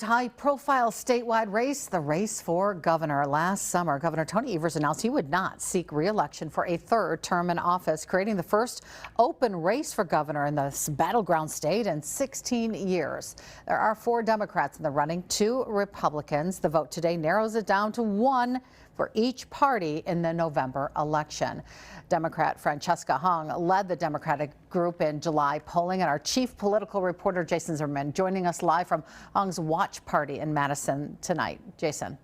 High-profile statewide race, the race for governor. Last summer, Governor Tony Evers announced he would not seek re-election for a third term in office, creating the first open race for governor in this battleground state in 16 years. There are 4 Democrats in the running, 2 Republicans. The vote today narrows it down to 1 for each party in the November election. Democrat Francesca Hong led the Democratic group in July polling, and our chief political reporter Jason Zimmerman joining us live from Hong's watch party in Madison tonight. Jason.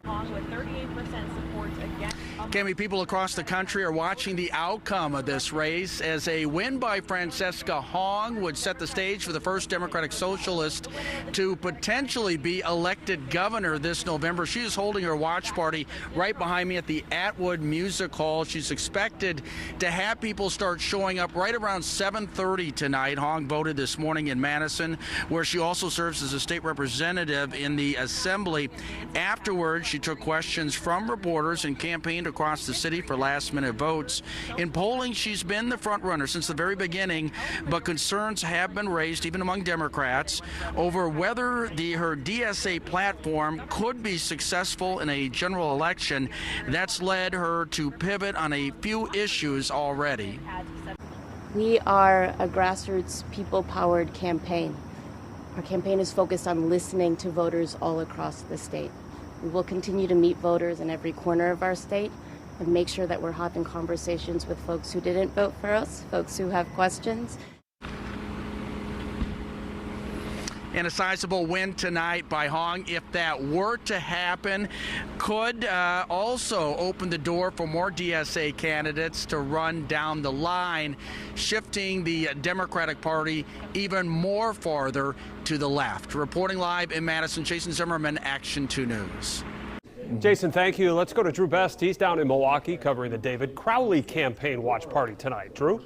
Hong with 38% support against. Cami, people across the country are watching the outcome of this race, as a win by Francesca Hong would set the stage for the first Democratic Socialist to potentially be elected governor this November. She is holding her watch party right behind me at the Atwood Music Hall. She's expected to have people start showing up right around 7:30 tonight. Hong voted this morning in Madison, where she also serves as a state representative in the Assembly. Afterwards, she took questions from reporters and campaigned across the city for last-minute votes. In polling, she's been the front runner since the very beginning, but concerns have been raised, even among Democrats, over whether her DSA platform could be successful in a general election. That's led her to pivot on a few issues already. We are a grassroots, people-powered campaign. Our campaign is focused on listening to voters all across the state. We will continue to meet voters in every corner of our state and make sure that we're having conversations with folks who didn't vote for us, folks who have questions. And a sizable win tonight by Hong, if that were to happen, could also open the door for more DSA candidates to run down the line, shifting the Democratic Party even more farther to the left. Reporting live in Madison, Jason Zimmerman, Action 2 News. Jason, thank you. Let's go to Drew Best. He's down in Milwaukee covering the David Crowley campaign watch party tonight. Drew?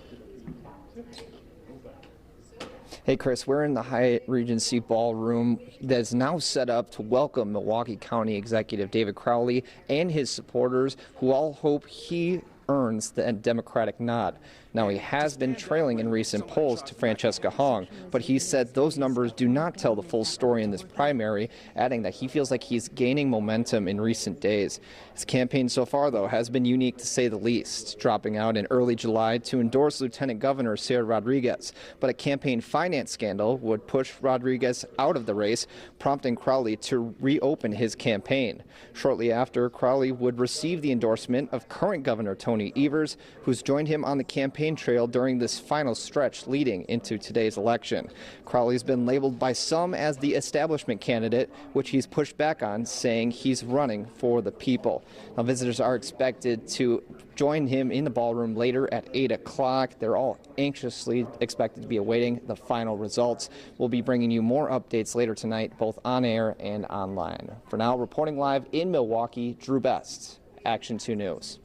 Hey, Chris, we're in the Hyatt Regency Ballroom that's now set up to welcome Milwaukee County Executive David Crowley and his supporters, who all hope he earns the Democratic nod. Now, he has been trailing in recent polls to Francesca Hong, but he said those numbers do not tell the full story in this primary, adding that he feels like he's gaining momentum in recent days. His campaign so far, though, has been unique to say the least, dropping out in early July to endorse Lieutenant Governor Sarah Rodriguez. But a campaign finance scandal would push Rodriguez out of the race, prompting Crowley to reopen his campaign. Shortly after, Crowley would receive the endorsement of current Governor Tony Evers, who's joined him on the campaign trail during this final stretch leading into today's election. Crowley's been labeled by some as the establishment candidate, which he's pushed back on, saying he's running for the people. Now, visitors are expected to join him in the ballroom later at 8 o'clock. They're all anxiously expected to be awaiting the final results. We'll be bringing you more updates later tonight, both on air and online. For now, reporting live in Milwaukee, Drew Best, Action 2 News.